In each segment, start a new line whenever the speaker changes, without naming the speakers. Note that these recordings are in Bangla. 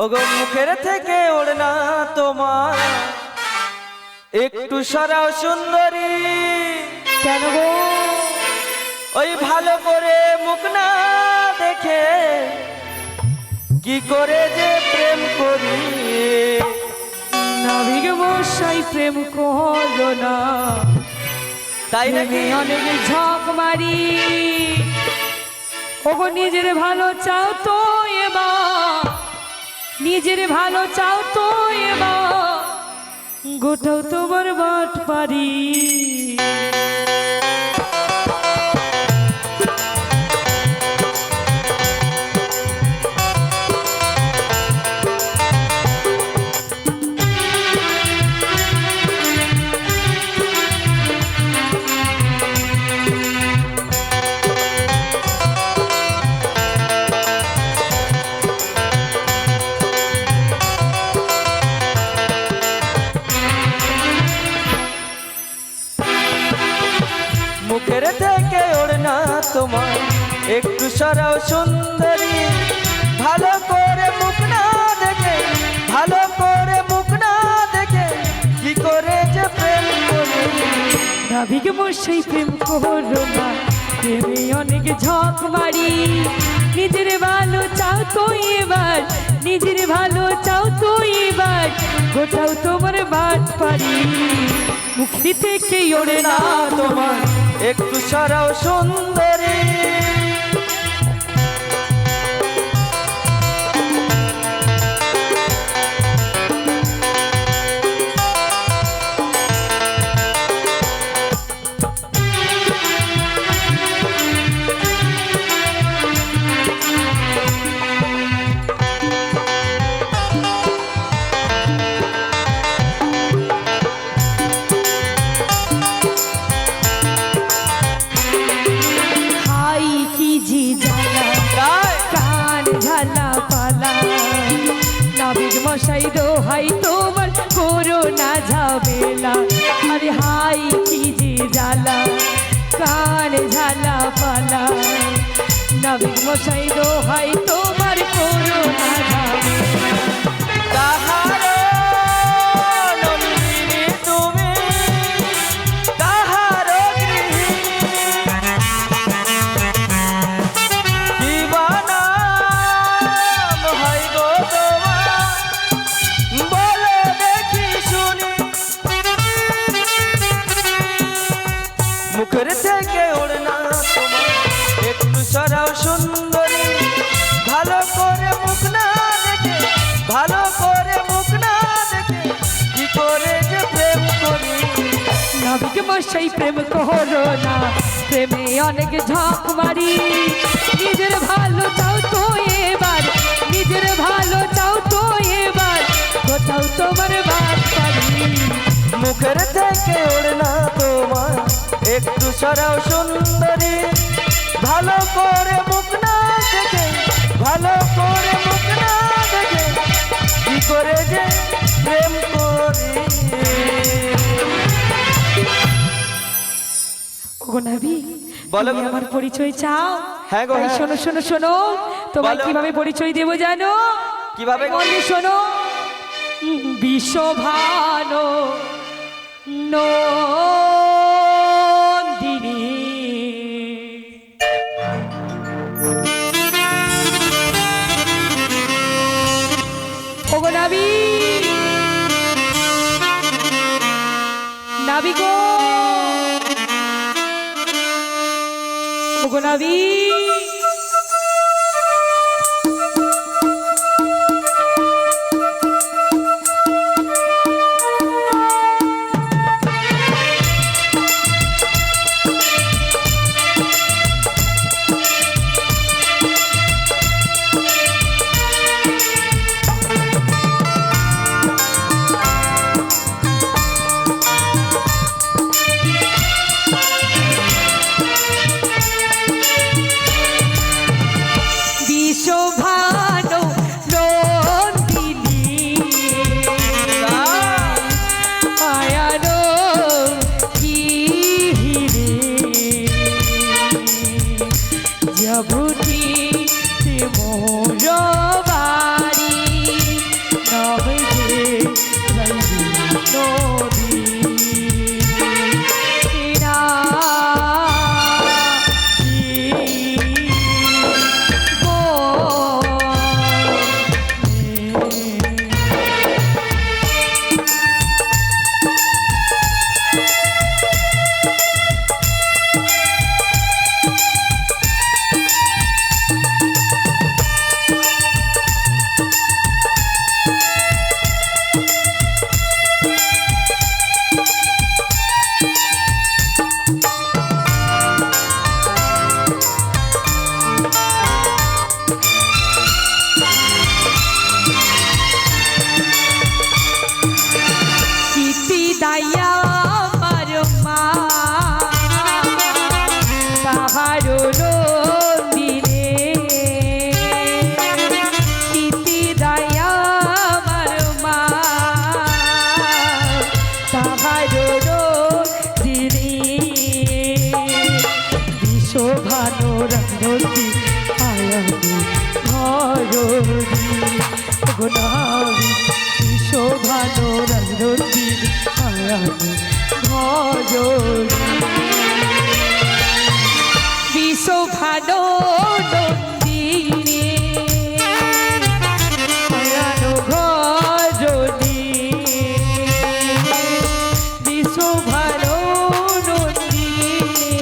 ওগো মুখের থেকে ওড়না তোমার একটু সরাও সুন্দরী।
কেন গো?
ওই ভালো করে মুখ না দেখে কি করে যে প্রেম করি।
নাবিক মশাই প্রেম করো না,
তাই নাকি?
অনেক ঝক মারি। ওগো নিজের ভালো চাও তো এবার, নিজের ভালো চাও তো এবার, গোটাও তোমার বাট পারি।
মুখের থেকে ওড়না তোমার একটু সরাও সুন্দরী। ভালো করে মুখ না দেখে, ভালো করে মুখ না দেখে কি করে যে প্রেম করি।
নাবিক মশাই প্রেম করো না, প্রেমে অনেক ঝক মারি। নিজের ভালো চাও তো এবার, নিজের ভালো চাও তো এবার, গোটাও তোমার বাট পারি। মুখে থেকে ওড়ে না
তোমার একটু সরাও সুন্দরী।
হাই কি জি জ্বালা, কান ঝালা পালা। নাবিক মশাই দোহাই তোমার করো না ঝামেলা। আরে হাই কি জি জ্বালা, কান ঝালা পালা। নাবিক মশাই দোহাই তোমার করো না ঝামেলা।
কাহারো নন্দিনী তুমি, কাহারো গৃহিণী, কি বা নাম হয় গো তোমার, বলো দেখি শুনি। মুখের থেকে ওড়না তোমার একটু সরাও সুন্দরী। ভালো করে মুখ না দেখে, ভালো করে মুখ না দেখে কি করে যে প্রেম করি।
নাবিক মশাই প্রেম করো না, প্রেমে অনেক ঝক মারি। নিজের ভালো চাও তো এবার, নিজের ভালো চাও তো এবার, কোথাও তোমার বাদ পারি।
মুখের থেকে ওড়না তোমার একটু সরাও সুন্দরী। ভালো করে মুখ না দেখে, ভালো করে মুখ না দেখে কি করে যে প্রেম করি।
ওগো নাবি,
বলো
তুমি
গো।
আমার পরিচয় চাও?
হ্যাঁ গো,
তাই
হ্যাঁ।
শোনো শোনো শোনো, তোমায়
বলো।
কিভাবে পরিচয় দেবো জানো?
কিভাবে গো?
বলি শোনো, বিশ্বভানো নন্দিনী। ওগো নাবি, নাবি গো, ওগো নাবি। গোলাপি শোভানো রঙ্গিন আয়ানো ভজনী বিশোভানো নন্দিনী আয়ানো ভজনী বিশোভানো নন্দিনী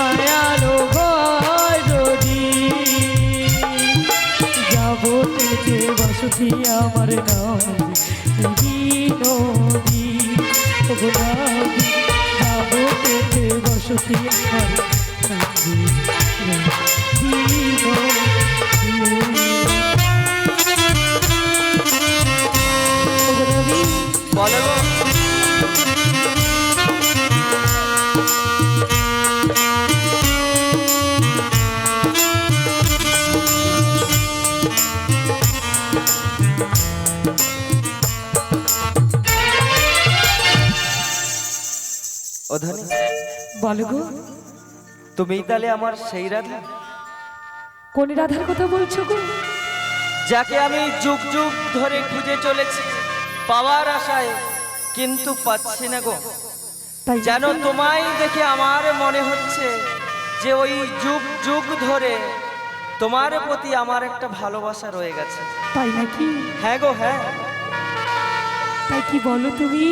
আয়ানো ভজনী যাবতীতে বসতি আমার নাম বিনোদী গোলাপি যাবতীতে বসতি আমার নাম বিনোদী
বলো গো। ও ধনী,
বলো গো
তুমি তাহলে আমার সেই রাধা,
কোন রাধার কথা বলছো গো?
যাকে আমি যুগ যুগ ধরে খুঁজে চলেছি পাওয়ার আশায়, কিন্তু পাচ্ছি না গো।
তাই
যেন তোমায় দেখে আমার মনে হচ্ছে যে ওই যুগ যুগ ধরে তোমার প্রতি আমার একটা ভালোবাসা রয়ে গেছে।
তাই নাকি?
হ্যাঁ গো হ্যাঁ।
তাই কি বলো তুমি?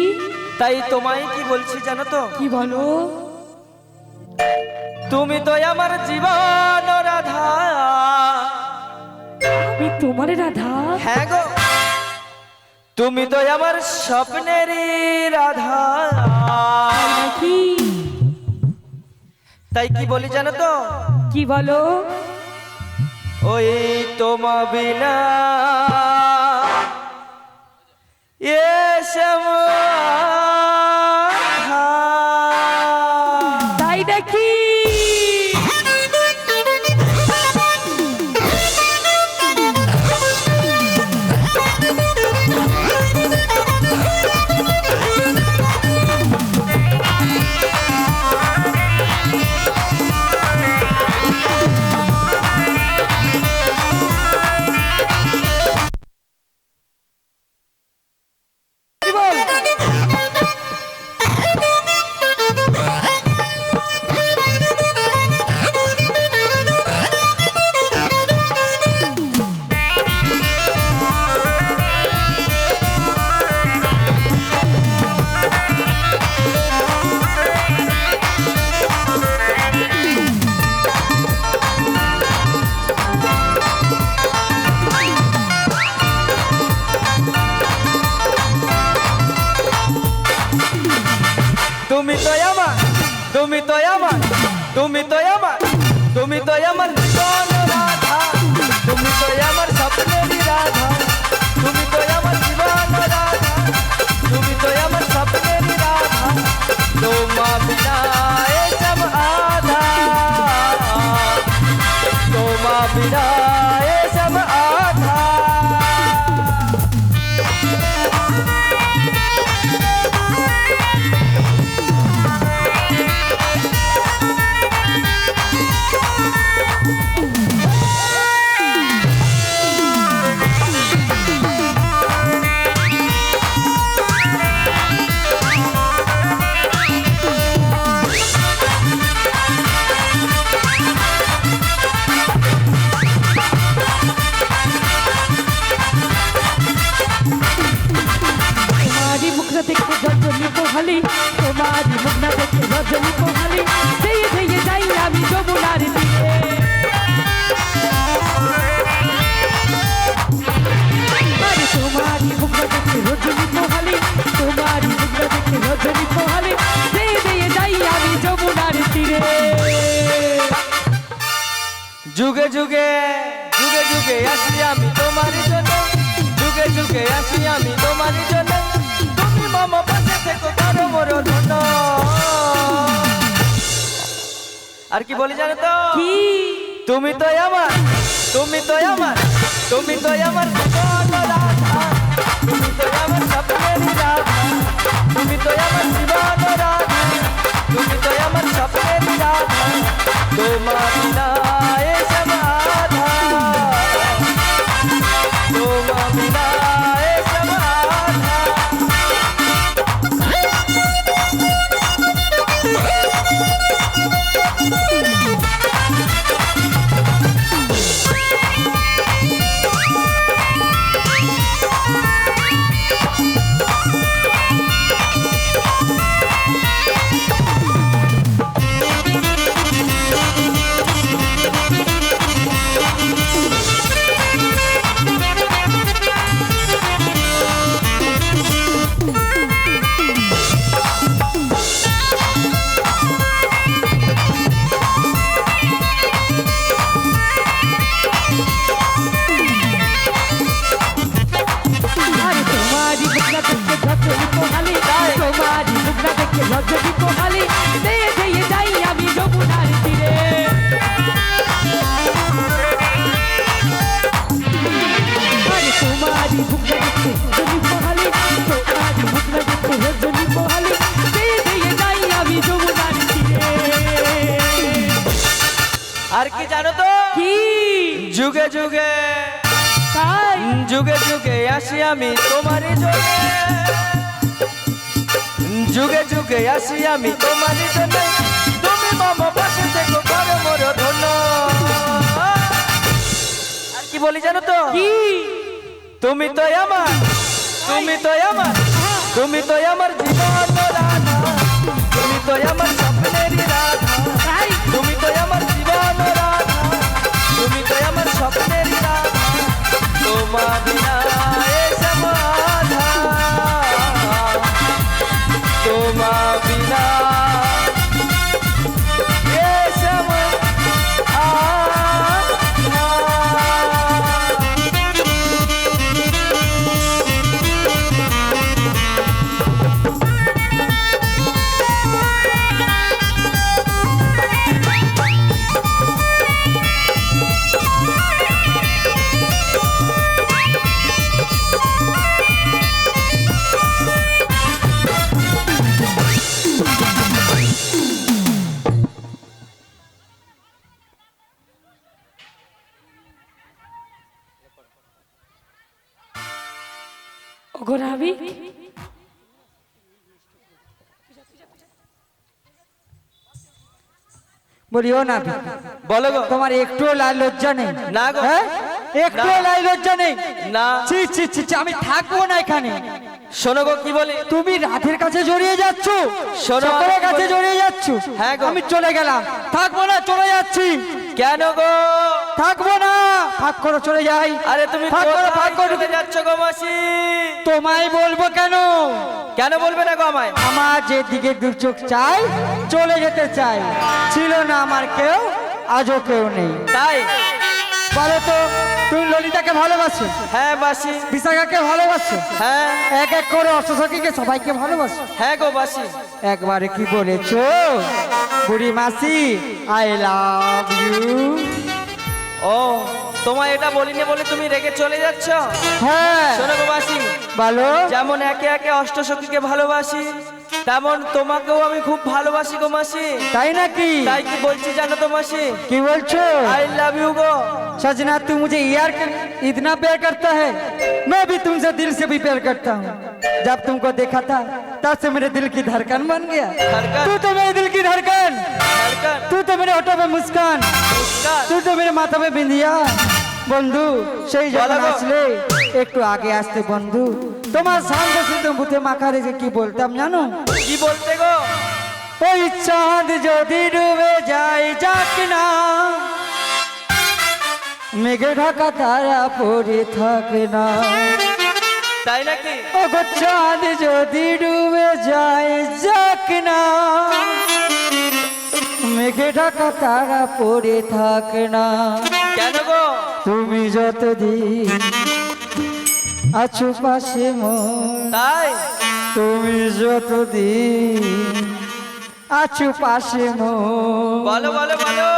তাই তোমায় কি বলছি জানো তো?
কি বলো?
তুমি তো আমার জীবন রাধা।
আমি তোমার রাধা?
হ্যাঁ গো, তুমি তো আমার স্বপ্নেরই রাধা।
তাই নাকি?
তাই কি বলি জানো তো?
কি বলো?
ওই তোমা বিনা এ সমাধা।
তাই নাকি? কি বল?
তুমি তো আমার, তুমি তো আমার, তুমি তো আমার, তুমি তো আমার জীবন রাধা। তুমি তো আমার স্বপ্নেরই রাধা। তুমি তো আমার জীবন রাধা। তুমি তো আমার স্বপ্নেরই রাধা। তোমা বিনা এ সব আধা। তোমা বিনা এ সব আধা।
তোমারি মুখটা দেখতে রজনী পোহালি, তোমারি মুখটা দেখতে রজনী পোহালি, ধেয়ে ধেয়ে যাই আমি যমুনার তীরে। আরে তোমারি মুখটা দেখতে রজনী পোহালি, তোমারি মুখটা দেখতে রজনী পোহালি, ধেয়ে ধেয়ে যাই আমি যমুনার তীরে।
যুগে যুগে যুগে যুগে আসি আমি তোমার জন্য। যুগে যুগে আসি আমি তোমার জন্য। তুমি মামা পাশে থেকো করো মোর ধন্য। আর কি বলি জানো তো?
কি?
তুমি তো আমার, তুমি তো আমার, তুমি তো আমার জীবন রাধা। তুমি তো আমার স্বপ্নেরই রাধা। তুমি তো আমার জীবন রাধা। তুমি তো আমার স্বপ্নেরই রাধা। তোমার বিনা এ সব আধা।
রজনী পোহালি দেয়ে দেয়ে যাই আমি যমুনার তীরে। আরে তোমারই বুকটা দেখতে রজনী পোহালি, তোমারই বুকটা দেখতে রজনী পোহালি দেয়ে দেয়ে যাই আমি যমুনার তীরে।
আর কি জানো তো?
কি?
যুগে যুগে
তাই
যুগে যুগে আসি আমি তোমারই জন্য, যুগে যুগে আসি আমি তোমারই জন্য, তুমি মামা পাশে থেকো করো মোর ধন্য। আর কি বলি জানো তো?
কি?
তুমি তো আমার, তুমি তো আমার, তুমি তো আমার জীবন রাধা, তুমি তো আমার স্বপ্নেরই রাধা,
তাই
তুমি তো আমার জীবন রাধা, তুমি তো আমার স্বপ্নেরই রাধা, তোমার বিনা এ সমাধা, তোমার বিনা এ সমাধা।
ওগো রাবি,
বলিও না
বলো গো।
তোমার একটু লাই লজ্জা নেই?
না গো।
হ্যাঁ? একটু
না।
লাই লজ্জা নেই?
না।
ছি ছি ছি ছি, আমি থাকবো না এখানে।
শোনো গো কি বলি।
তুমি রাধের কাছে জড়িয়ে যাচ্ছ,
শোনো,
সকলের
আমি
কাছে
বলি-
জড়িয়ে যাচ্ছ।
হ্যাঁ গো।
আমি চলে গেলাম, থাকবো না, চলে যাচ্ছি।
কেন গো?
থাকবো না, ফাঁক করো, চলে যাই।
আরে তুমি
ফাঁক করো, ফাঁক করো।
কোথায় যাচ্ছ গো মাসি?
তোমায় বলবো কেন?
কেন বলবে না গো আমায়?
আমার যেদিকে দু চোখ চাই চলে যেতে চাই। ছিল না আমার কেউ, আজও কেউ নেই।
তাই?
বলো তো, তুমি ললিতাকে ভালোবাসো,
হ্যাঁ বাসি।
বিশাখাকে ভালোবাসো,
হ্যাঁ
এক এক করে অষ্টসখীকে সবাইকে ভালোবাসো।
হ্যাঁ গো বাসি।
একবারে কি বলেছো বুড়ি মাসি, আই লাভ ইউ?
ও তোমায় এটা বলিনি বলে তুমি রেগে চলে যাচ্ছ?
হ্যাঁ
শোনো গো মাসি,
বলো।
যেমন একে একে অষ্টসখীকে ভালোবাসি, তেমন তোমাকেও আমি খুব ভালোবাসি গো মাসি।
তাই নাকি?
তাই কি বলছি জানো তো মাসি?
কি বলছো?
আই লাভ ইউ गो।
सजना तू मुझे यार इतना प्यार करता है, मैं भी तुमसे दिल से भी प्यार करता हूँ। जब तुमको देखा था तब से मेरे दिल की धड़कन बन गया।
धड़कन?
तू तो मेरे दिल की धड़कन,
धड़कन
तू तो मेरे होठों पे मुस्कान,
मुस्कान।
तू तो मेरे माथा पे बिंदिया। বন্ধু সেই যখন
বলো গো।
আসলে একটু আগে আসতে বন্ধু, তোমার সঙ্গে শুধু মুখে মাখা রেখে কি বলতাম জানো?
কি বলতে গো?
ওই চাঁদ যদি ডুবে যায় যাক না, মেঘে ঢাকা তারা পড়ে থাকে না।
তাই নাকি?
ও গো চাঁদ যদি ডুবে যায় যাক না, মেঘে ঢাকা তারা পড়ে থাকে না।
কেন গো?
তুমি যতদিন আছো পাশে মোর,
তাই?
তুমি যতদিন আছো পাশে মোর,
বলো বলো বলো।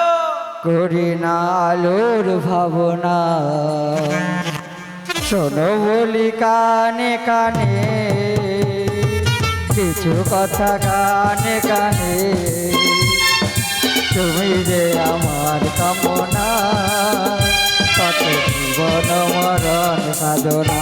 করি না আলোর ভাবনা, শোনো বলি কানে কানে, কিছু কথা কানে কানে, তুমি যে আমার কামনা, কত জীবন মরণ সাধনা।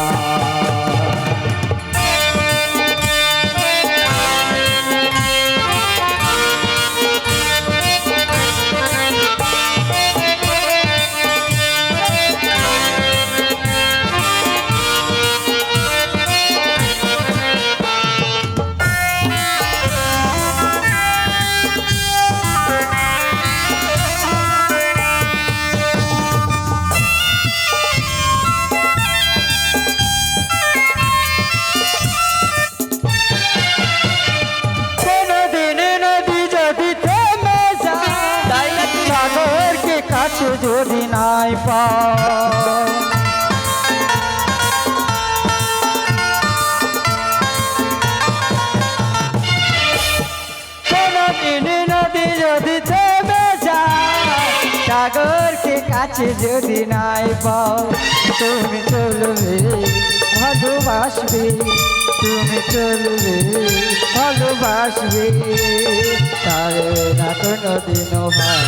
কাছে যদি নাই পাও, আছে যদি নাই পাও তুমি চলবে ভালোবাসবে তুমি চলবে ভালোবাসবে তারে না কোনো দিনও ভাব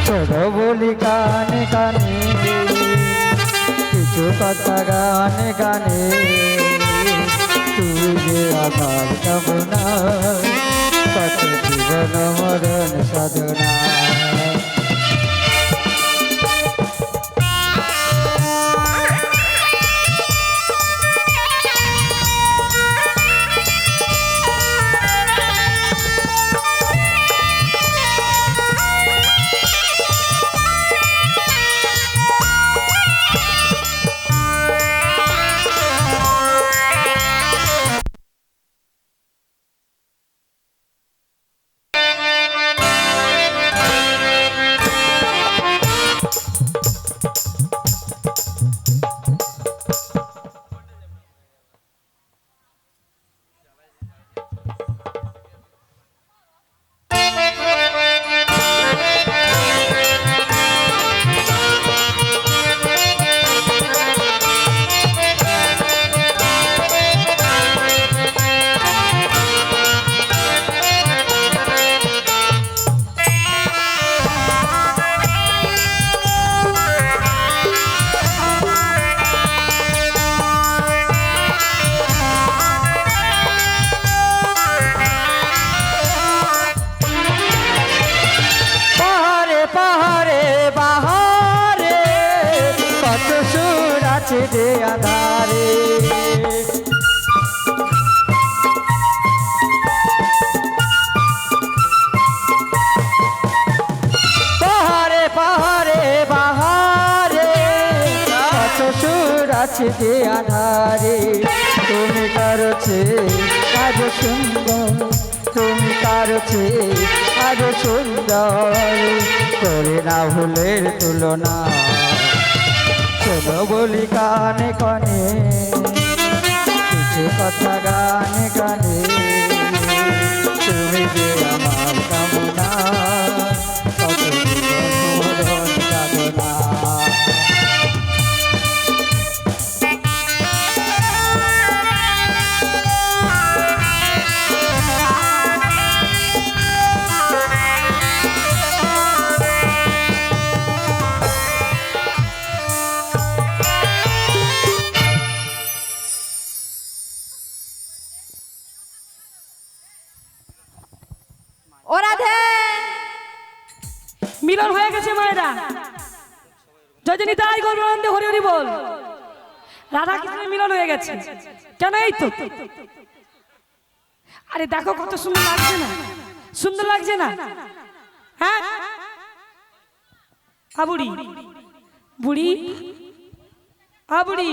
ছোট বলি কানে কানে কিছু কথা গানে গানে তুই যে আমার কামনা কত জীবন মরণ সাধনা আছে যে আধারে পাহাড়ে পাহাড়ে বাহারে কত সুর আছে যে আধারে তুমি কারছে আজ সুন্দর তুমি কারছে আজ সুন্দর করে না ভুলের তুলনা চলো বলি কানে কানে কিছু কথা গানে গানে তুমি যে আমার কামনা কত জীবন সাধনা
মিলন হয়ে গেছে মায়েরা যদি তাই গৌরানন্দ হরি হরি বল রাধা কৃষ্ণের মিলন হয়ে গেছে কেন এই তো আরে দেখো কত সুন্দর লাগছে না সুন্দর লাগছে না হ্যাঁ বুড়ি বুড়ি বুড়ি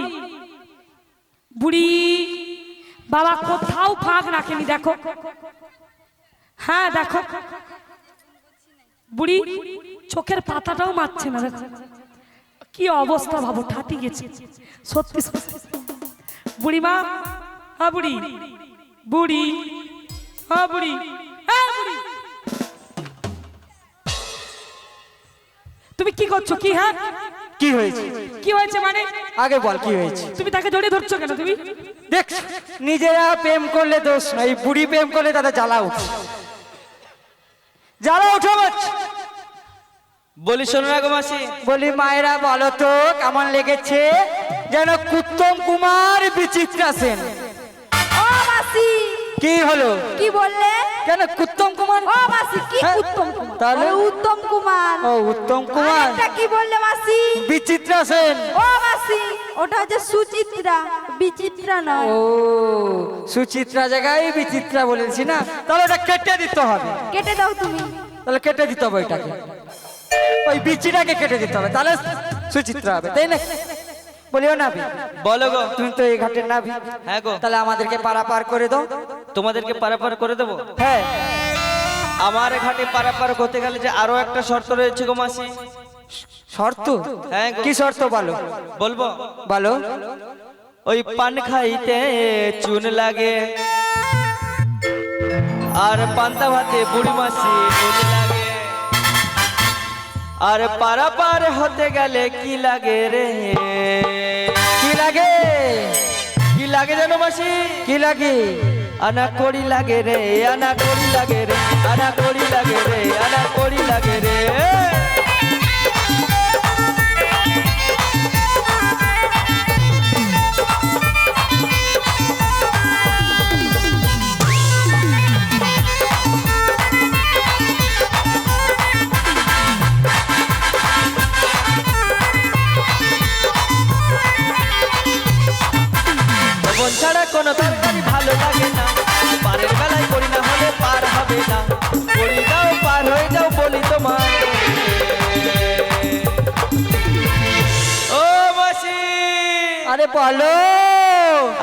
বুড়ি বাবা কোথাও ফাঁক রাখেনি দেখো হ্যাঁ দেখো বুড়ি চোখের পাতাটাও মারছে না কি অবস্থা ভাবো ঠাটি গেছে সত্যি সত্যি বুড়িমা বুড়ি বুড়ি বুড়ি বুড়ি তুমি কি করছো কি হ্যাঁ
কি হয়েছে
কি হয়েছে মানে
আগে বল কি হয়েছে
তুমি তাকে জড়িয়ে ধরছো কেন তুমি
দেখ নিজেরা প্রেম করলে দোষ নাই বুড়ি প্রেম করলে তাদের জ্বালা উঠে জ্বালা উঠে
বলি শোনো না গো মাসি
বলি মায়েরা বলো তো কেমন লেগেছে যেন উত্তম কুমার বিচিত্রা সেন
ও মাসি
কি হলো
কি বললে
কেন উত্তম কুমার
ও মাসি কি
হ্যাঁ,
উত্তম কুমার
তাহলে?
আরে উত্তম কুমার
ও উত্তম কুমার
আরেকটা কি বললে মাসি
বিচিত্রা সেন
ও মাসি ওটা হচ্ছে সুচিত্রা বিচিত্রা নয়
ও সুচিত্রা জায়গায় বিচিত্রা বলেছি না তাহলে ওটা কেটে দিতে হবে
কেটে দাও তুমি
তাহলে কেটে দিতে হবে ওইটাকে ওই বিচিটাকে কেটে দিতে হবে তাহলে সুচিত্রা হবে তাই না বলিও না
বলো গো
তুমি তো এই ঘাটের নাবি
হ্যাঁ গো
তাহলে আমাদেরকে পারাপার করে দাও
তোমাদেরকে পারাপার করে দেবো
হ্যাঁ
আমার ঘাটে পারাপার করতে গেলে যে আরো একটা শর্ত রয়েছে গো মাসি
শর্ত
হ্যাঁ গো।
কি শর্ত বলো
বলবো
বলো
ওই পান খাইতে চুন লাগে আর পান্তা ভাতে বুড়ি মাসি নুন লাগে আর পারাপার হতে গেলে কি লাগে রে?
কি লাগে?
কি লাগে জানো মাসি?
কি লাগে?
আনা কড়ি লাগে রে, আনা কড়ি লাগে রে, আনা কড়ি লাগে রে, আনা কড়ি লাগে রে। মন ছাড়া কোনো তরকারি ভালো লাগে না, পারের বেলায় করি না হলে পার হবে না। করি যাও পার হয়ে যাও বলি তোমার। ও মাসি,
আরে বলো।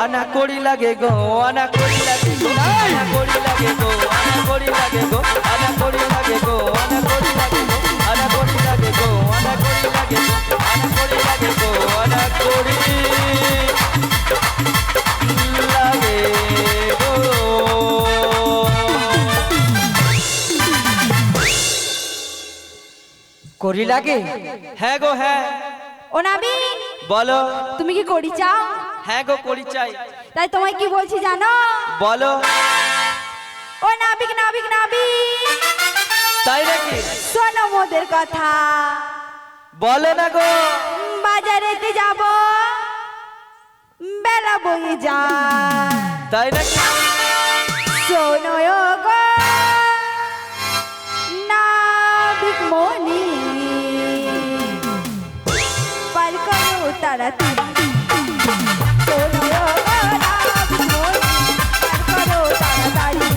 আনা কড়ি লাগে গো, আনা কড়ি লাগে গো, আনা কড়ি লাগে গো, আনা কড়ি লাগে গো, আনা কড়ি লাগে গো, আনা কড়ি লাগে গো, আনা কড়ি লাগে গো, আনা কড়ি লাগে গো, আনা কড়ি লাগে গো, আনা কড়ি লাগে গো।
করি লাগে?
হ্যাঁ গো হ্যাঁ।
ও নাবি,
বলো।
তুমি কি করি চাও?
হ্যাঁ গো করি চাই।
তাই তোমায় কি বলছি জানো?
বলো।
ও নাবিক নাবিক নাবিক,
তাই নাকি?
শোনো মোদের কথা।
বলো না গো।
বাজারেতে যাব, বেলা বয়ে যায়।
তাই নাকি?
শোনো গো নাবিক মনি, পার করো তাড়াতাড়ি। শোনো গো নাবিক মনি, পার করো তাড়াতাড়ি।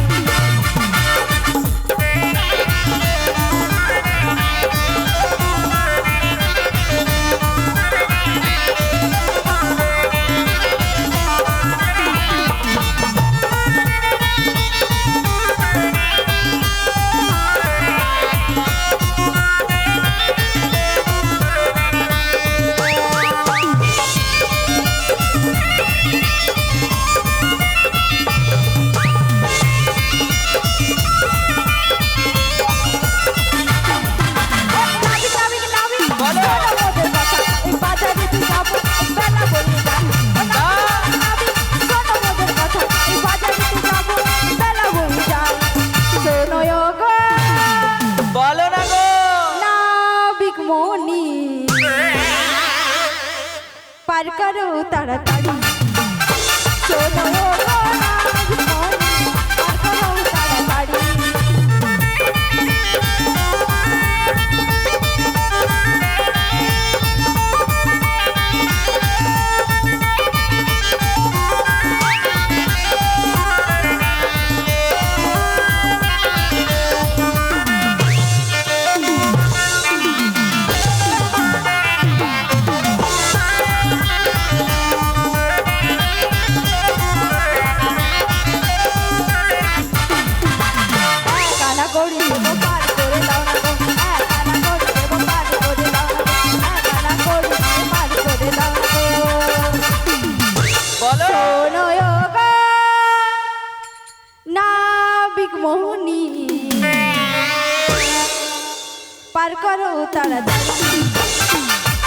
বলো না গো।
নাবিক মনি, পার করো তাড়াতাড়ি। শোনো গো নাবিক মনি, পার করো তাড়াতাড়ি। পার করো তাড়াতাড়ি শোনো গো নাবিক মনি, পার করো তাড়াতাড়ি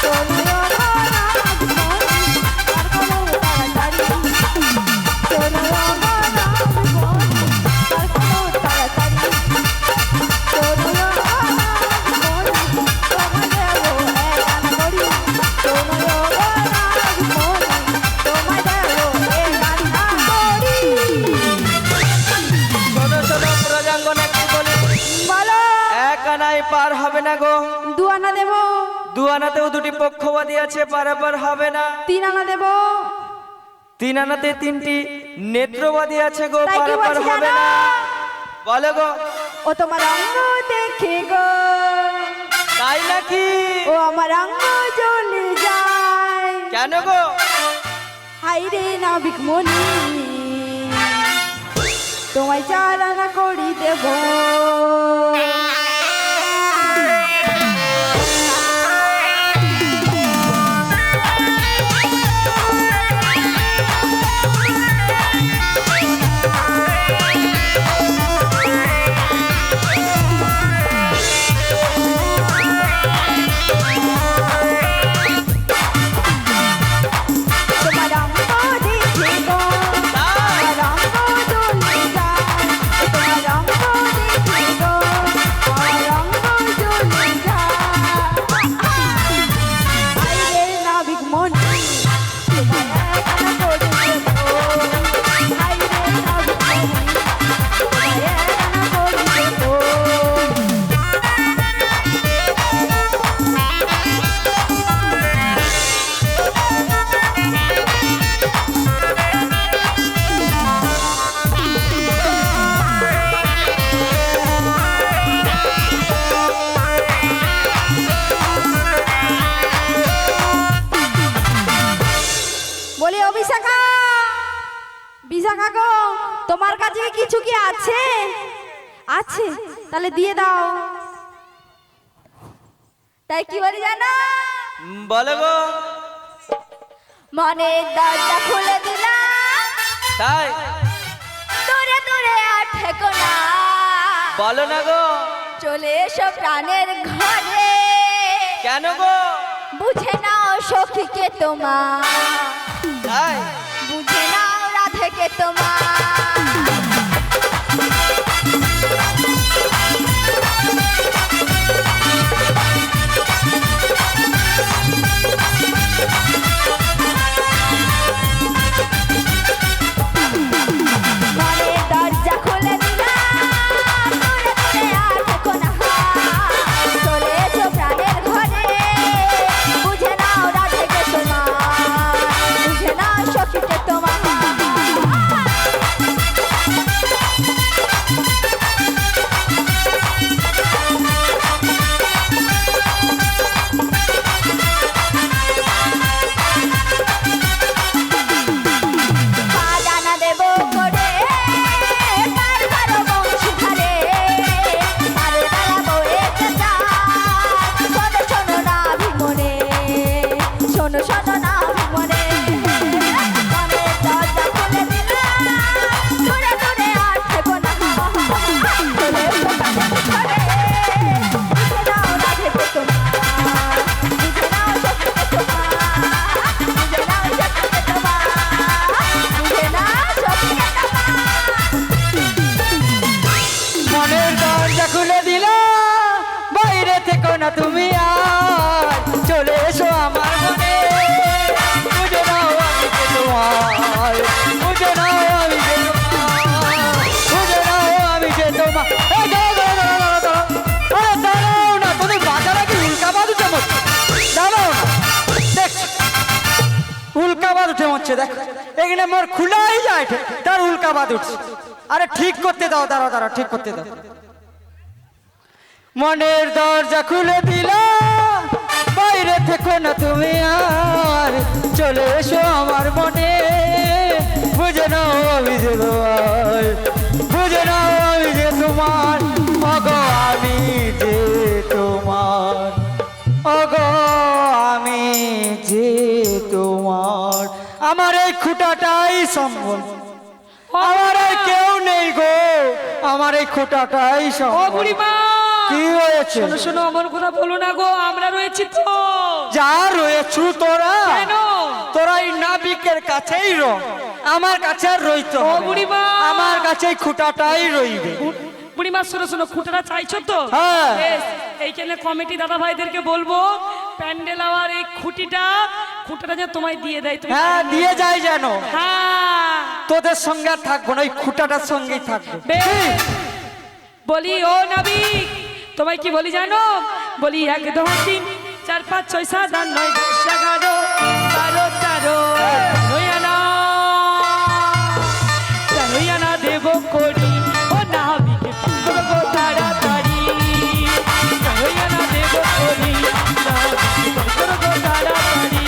শোনো গো নাবিক মনি, পার করো তাড়াতাড়ি শোনো গো নাবিক মনি, তোমায় দেবো এক আনা করি শোনো গো নাবিক মনি, তোমায় দেবো এক আনা করি।
শোনো শোনো প্রজাঙ্গনা কি বলে,
বলো।
এক আনায় পার হবে না গো।
2 আনা দেব।
2 আনাতেও 2টি পক্ষবাদী আছে, পারাপার হবে না।
3 আনা দেব।
3 আনাতে 3টি নেত্রবাদী আছে গো,
তাই কি
পারাপার
বলছি
হবে
জানো?
না। বলো গো।
ও তোমার অঙ্গ দেখে গো,
তাই নাকি?
ও আমার অঙ্গ জ্বলে যায়।
কেন গো?
হাই রে নাবিক মনি, তোমায় 4 আনা করি দেব। বলি ও বিশাখা, বিশাখা গো, তোমার কাছে কি কিছু কি আছে? আছে, তাহলে দিয়ে দাও। তাই কি বলি জানো?
বলো গো।
মনের দরজা খুলে দিলাম,
তাই
দূরে দূরে আর থেকো না,
বলো না গো।
চলে এসো প্রাণের ঘরে,
কেন গো?
বুঝে নাও সখীকে তোমার,
তাই
বুঝে নাও রাধেকে তোমার। মনের দরজা খুলে দিলাম, দূরে দূরে আর থেকো না, চলে এসো প্রাণের ঘরে, বুঝে নাও রাধেকে তোমার, বুঝে নাও সখীকে তোমার। বাজানা দেবো করে কার কারো বংশী ধারে, আরে বেড়াবো এতে চাঁদ, শোনো শোনো না ভিমনে, শোনো শোনো না ভিমনে। মনের দরজা খুলে দিলাম, দূরে দূরে আর থেকো না, চলে এসো প্রাণের ঘরে, বুঝে নাও রাধেকে তোমার, বুঝে নাও সখীকে তোমার, বুঝে নাও সখীকে তোমার, বুঝে নাও সখীকে তোমার।
মনের দরজা খুলে দিলাম, বাইরে থেকো না তুমি আর, চলে এসো আমার মনে, বুঝে নাও আমি যে তোমার, বুঝে নাও আমি যে তোমার, বুঝে নাও আমি যে তোমার। এই দাঁড়াও, দাঁড়াও, দাঁড়াও, দাঁড়াও, আরে দাঁড়াও না, তোদের বাজারে কি উল্কাবাদ উঠে মরছে? দাঁড়াও না, দেখছো উল্কাবাদ উঠে মরছে, দেখ এখানে মোর খুলাই যায় তার উল্কাবাদ উঠছে। আরে ঠিক করতে দাও, দাঁড়াও দাঁড়াও, ঠিক করতে দাও। মনের দরজা খুলে দিলাম, বাইরে থেকো না তুমি আর, চলে এসো আমার মনে, বুঝে নাও আমি যে তোমার, বুঝে নাও আমি যে তোমার, ওগো আমি যে তোমার, ওগো আমি যে তোমার। আমার এই খুঁটাটাই সম্বল, আমার আর কেউ নেই গো, আমার এই খুঁটাটাই
ও
সম্বল।
বুড়িমা,
কি হয়েছে?
শোনো শোনো, অমন কথা বলো না গো, আমরা রয়েছি তো।
যা রয়েছু তোরা,
কেন?
তোরা এই নাবিকের কাছেই রো, আমার কাছে আর রইতে
ও
হবে না।
বুড়িমা,
আমার কাছে এই খুঁটাটাই রইবে।
বুড়িমা শোনো শোনো, খুঁটাটা চাইছো তো?
হ্যাঁ।
বেশ, এইখানে কমিটি দাদা ভাইদেরকে বলবো প্যান্ডেল আর এই খুঁটাটা যেন তোমায় দিয়ে দেয়। তুমি
হ্যাঁ দিয়ে যায় যেন,
হ্যাঁ
তোদের সঙ্গে আর থাকবো না, ওই খুঁটাটার সঙ্গেই থাকবো।
বেশ। বলি ও নাবিক, তোমায় কি বলি জানো? বলি 1 2 3 4 5 6 7 8 9 10 11 12 13 রইয়ানা দেব করি, ও নাবিক করবো তাড়াতাড়ি, রইয়ানা দেব করি, নাবিক করবো তাড়াতাড়ি।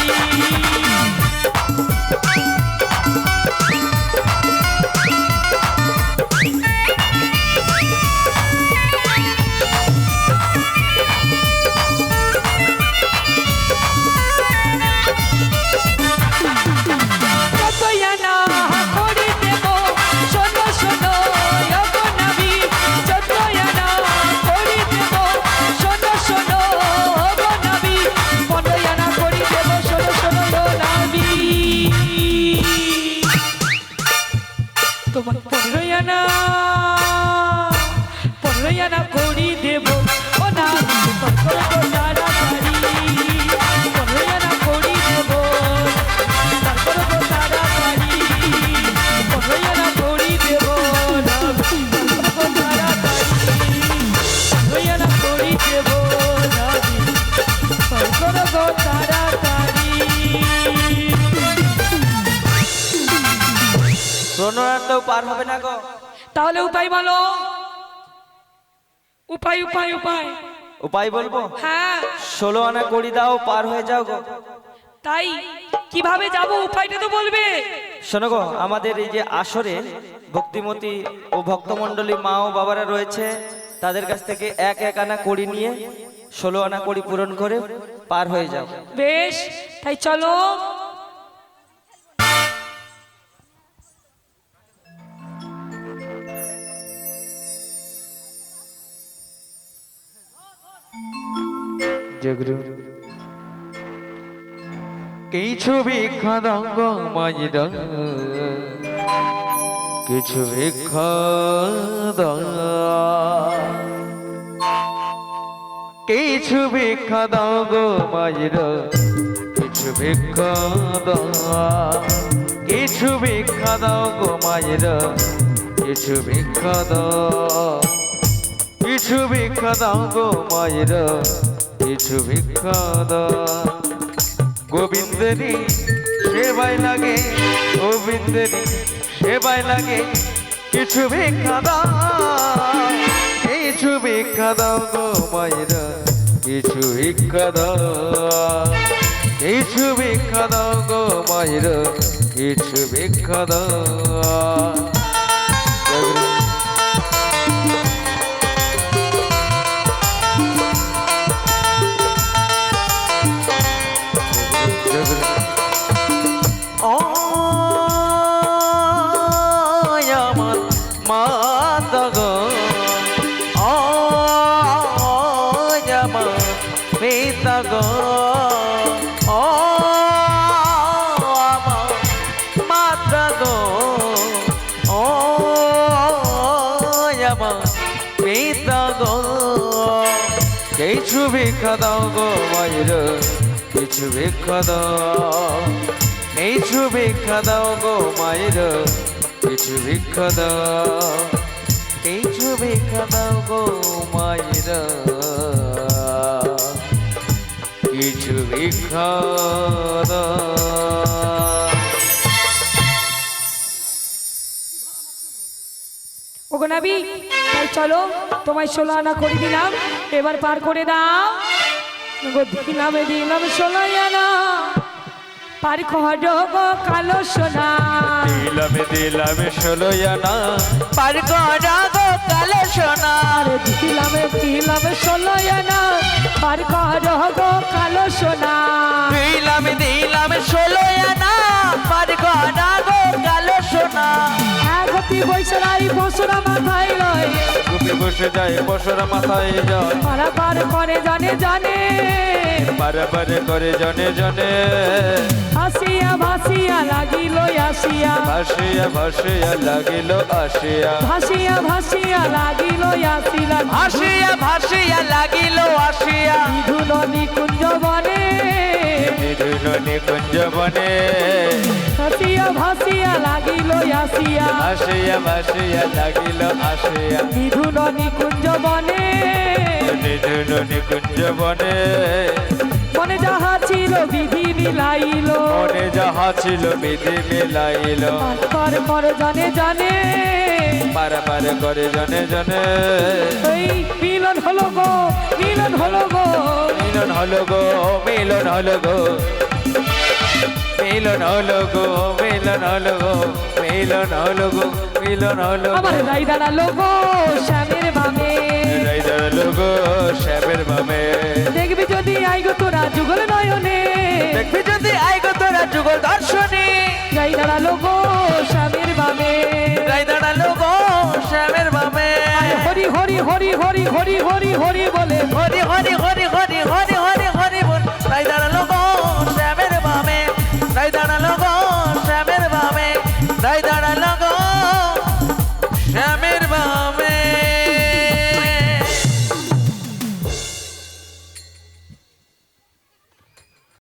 যতয়ানা করি দেব, শোনো শোনো ওগো নাবিক, যতয়ানা করি দেব, শোনো শোনো ওগো নাবিক, পনেরোয়ানা করি দেব, শোনো শোনো ও নাবিক। তোমার পনেরোয়ানা করি দেব, ও নাবিক করবো তাড়াতাড়ি, পনেরোয়ানা করি দেব, করবো তাড়াতাড়ি, পনেরোয়ানা করি দেব, নাবিক করবো তাড়াতাড়ি, পনেরোয়ানা করি দেব, নাবিক করবো তাড়াতাড়ি।
প্রণরাতেও পার হবে না গো।
তাহলে উপায় বলো, উপায় উপায় উপায়।
উপায় বলবো?
হ্যাঁ
16 আনা করি দাও, পার হয়ে যাও গো।
তাই কিভাবে যাব উপায়টা তো বলবে।
শোনো গো, আমাদের এই যে আসরে ভক্তিমতী ও ভক্তমণ্ডলী মা ও বাবারা রয়েছে, তাদের কাছ থেকে এক এক আনা কড়ি নিয়ে 16 আনা কড়ি পূরণ করে পার হয়ে যাও।
বেশ, তাই চলো।
কিছু ভিক্ষা দাও গো মায়েরা, কিছু ভিক্ষা দাও, কিছু ভিক্ষা দাও গো মায়েরা, কিছু ভিক্ষা দাও, কিছু ভিক্ষা দাও গো মায়েরা, কিছু ভিক্ষা দাও, কিছু ভিক্ষা দাও গো মায়েরা, কিছু ভিক্ষা দাও। গোবিন্দেরই সেবায় লাগে, গোবিন্দেরই সেবায় লাগে, কিছু ভিক্ষা দাও, কিছু ভিক্ষা দাও গো মায়েরা, কিছু ভিক্ষা দাও, কিছু ভিক্ষা দাও গো মায়েরা, কিছু ভিক্ষা দাও। আমার মাতা গো, আমার পিতা গো, আমার মাতা গো, আমার পিতা গো, কিছু ভিক্ষা দাও গো মায়েরা, কিছু ভিক্ষা দাও, কিছু ভিক্ষা দাও গো মায়েরা, কিছু ভিক্ষা দাও, কিছু ভিক্ষা দাও গো মায়েরা, কিছু ভিক্ষা দাও।
ওগো নাবি, তাই চলো, তোমায় 16 আনা করে দিলাম, এবার পার করে দাও। গো দিলাম দিলাম 16 আনা, পার করো গো কালো সোনা।
দিলাম দিলাম 16 আনা, পার করা গো কালো সোনা।
আরে দিলাম দিলাম 16 আনা, পার করো গো কালো সোনা।
দিলাম দিলাম 16 আনা, পার করা গো কালো সোনা।
গোপী বৈশরাই বসরা মাথায় লয়,
গোপী বসে যায় বসরা মাথায় যায়,
পারাপার করে জানে জানে,
বারে করে জনে জনে,
হাসিয়া ভাসিয়া লাগিল আসিয়া,
ভাসিয়া ভাসিয়া লাগিল আসিয়া,
ভাসিয়া ভাসিয়া লাগিল আসিলা,
ভাসিয়া ভাসিয়া লাগিল আসিয়া।
বিধুল নিকুঞ্জ বনে,
বিধুল নিকুঞ্জ বনে,
ভাসিয়া ভাসিয়া লাগিল আসিয়া,
ভাসিয়া ভাসিয়া লাগিল আসিয়া।
বিধুল নিকুঞ্জ বনে,
বিধুল নিকুঞ্জ বনে,
মনে যাহা ছিল বিধি মিলাইল,
মনে যাহা ছিল বিধি মিলাইল,
পার কর জানে জানে,
পারাপার করে জনে জনে।
এই মিলন হলো গো, মিলন হলো গো,
মিলন হলো গো, মিলন হলো গো, মিলন হলো গো, মিলন হলো গো, মিলন হলো গো, মিলন হলো
আমার রাই দাঁড়ালো গো শ্যামের বামে,
রাই দাঁড়ালো গো শ্যামের বামে।
দেখবি যদি আই গো তোরা যুগল নয়নে,
দেখবি যদি আই গো তোরা যুগল দর্শনে,
রাই দাঁড়ালো গো শ্যামের বামে,
রাই দাঁড়ালো গো শ্যামের বামে।
হরি হরি হরি হরি হরি হরি হরি বলে,
হরি হরি হরি হরি হরি হরি